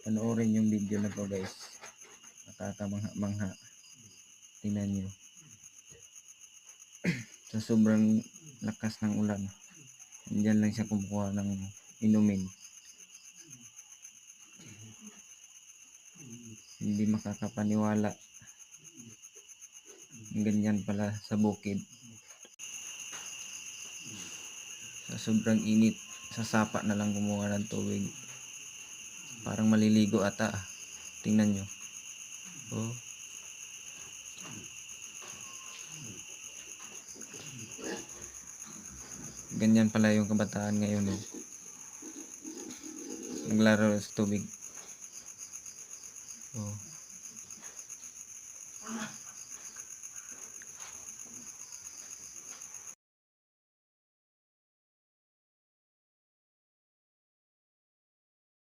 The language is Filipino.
Panoorin yung video na to guys. Nakakamangha-mangha. Tingnan nyo. Sa sobrang lakas ng ulan, andyan lang siya kumukuha ng inumin. Hindi makakapaniwala. Ganyan pala sa bukid. Sa sobrang init, sa sapa na lang kumuha ng tubig. Parang maliligo ata. Tingnan nyo. Oh. Ganyan pala yung kabataan ngayon. Oh. Naglaro sa tubig. Oh.